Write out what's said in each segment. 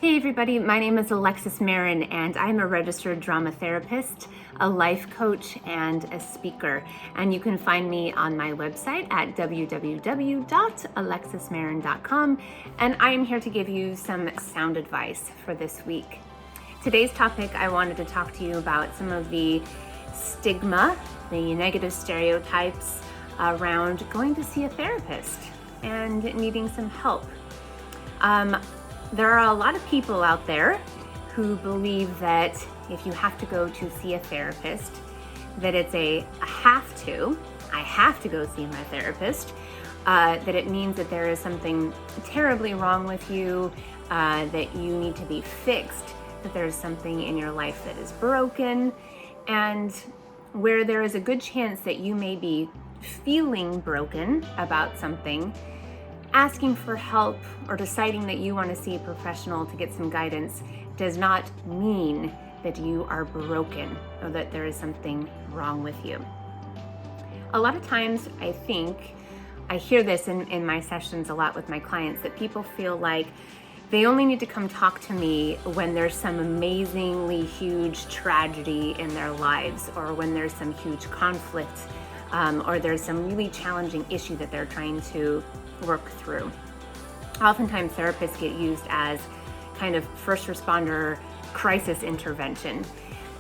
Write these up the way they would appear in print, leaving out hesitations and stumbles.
Hey everybody, my name is Alexis Marin and I'm a registered drama therapist, a life coach, and a speaker. And you can find me on my website at www.alexismarin.com, and I am here to give you some sound advice for this week. Today's topic, I wanted to talk to you about some of the stigma, the negative stereotypes around going to see a therapist and needing some help. There are a lot of people out there who believe that if you have to go to see a therapist, that it's I have to go see my therapist, that it means that there is something terribly wrong with you, that you need to be fixed, that there's something in your life that is broken, and where there is a good chance that you may be feeling broken about something. Asking for help or deciding that you want to see a professional to get some guidance does not mean that you are broken or that there is something wrong with you. A lot of times I hear this in my sessions a lot with my clients, that people feel like they only need to come talk to me when there's some amazingly huge tragedy in their lives, or when there's some huge conflict, or there's some really challenging issue that they're trying to work through. Oftentimes therapists get used as kind of first responder crisis intervention,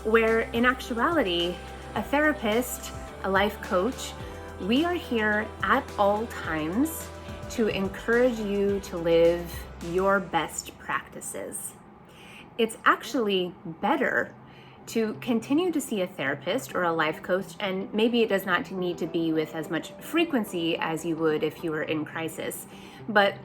where in actuality, a therapist, a life coach, we are here at all times to encourage you to live your best practices. It's actually better to continue to see a therapist or a life coach, and maybe it does not need to be with as much frequency as you would if you were in crisis, but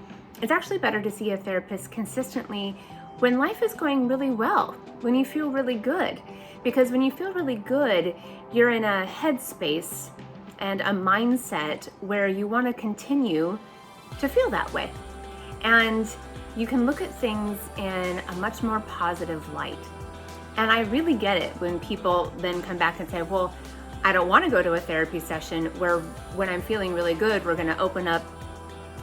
it's actually better to see a therapist consistently when life is going really well, when you feel really good. Because when you feel really good, you're in a headspace and a mindset where you want to continue to feel that way. And you can look at things in a much more positive light. And I really get it when people then come back and say, well, I don't want to go to a therapy session where when I'm feeling really good, we're going to open up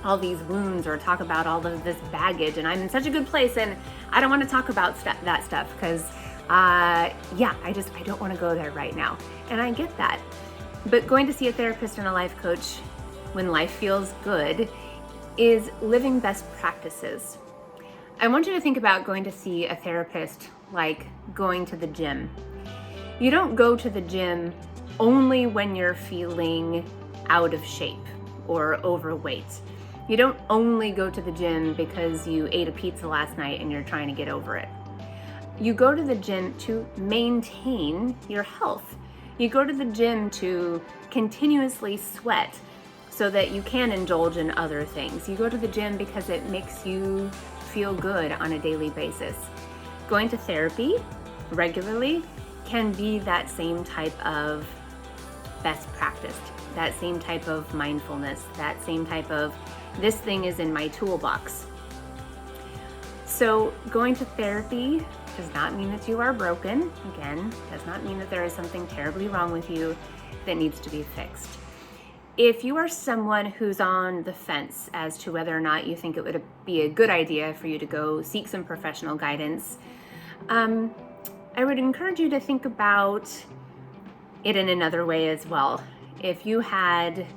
all these wounds or talk about all of this baggage, and I'm in such a good place and I don't want to talk about that stuff because I don't want to go there right now. And I get that. But going to see a therapist and a life coach when life feels good is living best practices. I want you to think about going to see a therapist like going to the gym. You don't go to the gym only when you're feeling out of shape or overweight. You don't only go to the gym because you ate a pizza last night and you're trying to get over it. You go to the gym to maintain your health. You go to the gym to continuously sweat so that you can indulge in other things. You go to the gym because it makes you feel good on a daily basis. Going to therapy regularly can be that same type of best practice, that same type of mindfulness, that same type of this thing is in my toolbox. So going to therapy does not mean that you are broken. Again, does not mean that there is something terribly wrong with you that needs to be fixed. If you are someone who's on the fence as to whether or not you think it would be a good idea for you to go seek some professional guidance, I would encourage you to think about it in another way as well. If you had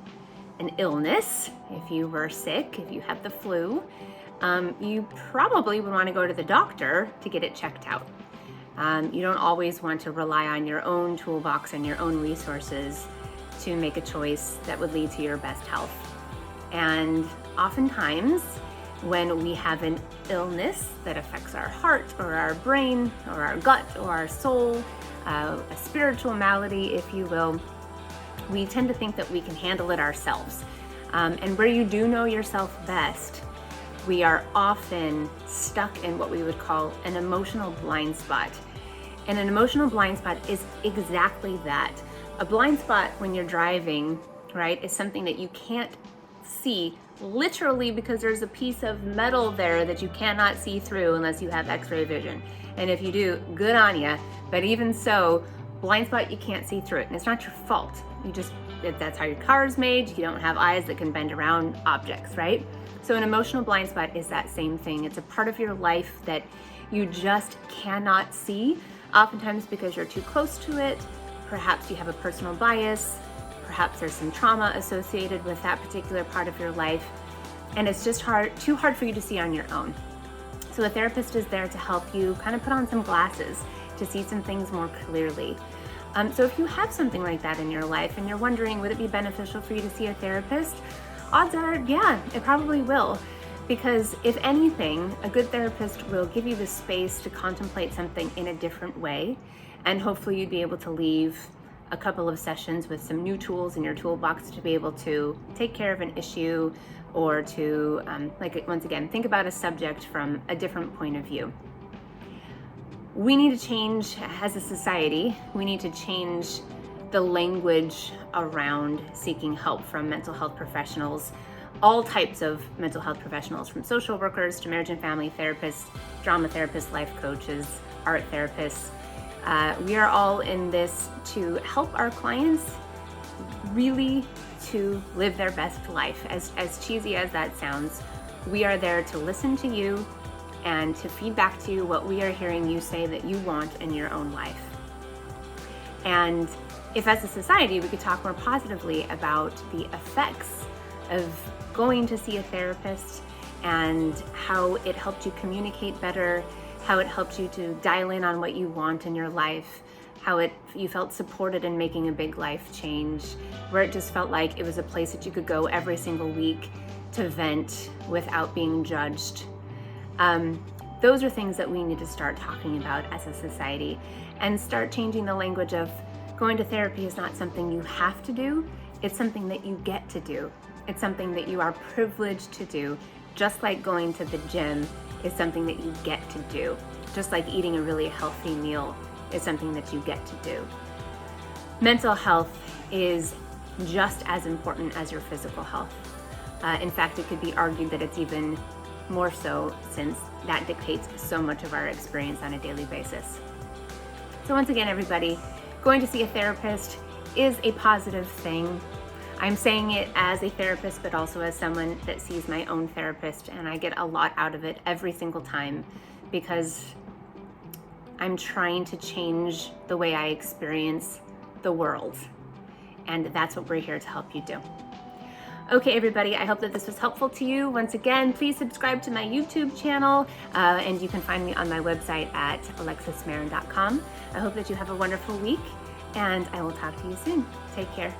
an illness, if you were sick, if you had the flu, you probably would want to go to the doctor to get it checked out. You don't always want to rely on your own toolbox and your own resources to make a choice that would lead to your best health. And oftentimes, when we have an illness that affects our heart or our brain or our gut or our soul, a spiritual malady, if you will, we tend to think that we can handle it ourselves. And where you do know yourself best, we are often stuck in what we would call an emotional blind spot. And an emotional blind spot is exactly that. A blind spot when you're driving, right, is something that you can't see literally because there's a piece of metal there that you cannot see through unless you have x-ray vision. And if you do, good on you. But even so, blind spot, you can't see through it, and it's not your fault. That's how your car is made. You don't have eyes that can bend around objects, right? So an emotional blind spot is that same thing. It's a part of your life that you just cannot see, oftentimes because you're too close to it. Perhaps you have a personal bias. Perhaps there's some trauma associated with that particular part of your life, and it's just too hard for you to see on your own. So a therapist is there to help you kind of put on some glasses to see some things more clearly. So if you have something like that in your life and you're wondering, would it be beneficial for you to see a therapist? Odds are, yeah, it probably will. Because if anything, a good therapist will give you the space to contemplate something in a different way. And hopefully you'd be able to leave a couple of sessions with some new tools in your toolbox to be able to take care of an issue, or to, once again, think about a subject from a different point of view. We need to change, as a society, we need to change the language around seeking help from mental health professionals, all types of mental health professionals, from social workers to marriage and family therapists, drama therapists, life coaches, art therapists. We are all in this to help our clients really to live their best life. As cheesy as that sounds, we are there to listen to you and to feed back to you what we are hearing you say that you want in your own life. And if as a society we could talk more positively about the effects of going to see a therapist and how it helped you communicate better, how it helped you to dial in on what you want in your life, how you felt supported in making a big life change, where it just felt like it was a place that you could go every single week to vent without being judged. Those are things that we need to start talking about as a society, and start changing the language of going to therapy is not something you have to do, it's something that you get to do. It's something that you are privileged to do, just like going to the gym is something that you get to do, just like eating a really healthy meal is something that you get to do. Mental health is just as important as your physical health. In fact, it could be argued that it's even more so, since that dictates so much of our experience on a daily basis. So once again, everybody, going to see a therapist is a positive thing. I'm saying it as a therapist, but also as someone that sees my own therapist, and I get a lot out of it every single time, because I'm trying to change the way I experience the world. And that's what we're here to help you do. Okay, everybody, I hope that this was helpful to you. Once again, please subscribe to my YouTube channel, and you can find me on my website at alexismarin.com. I hope that you have a wonderful week, and I will talk to you soon. Take care.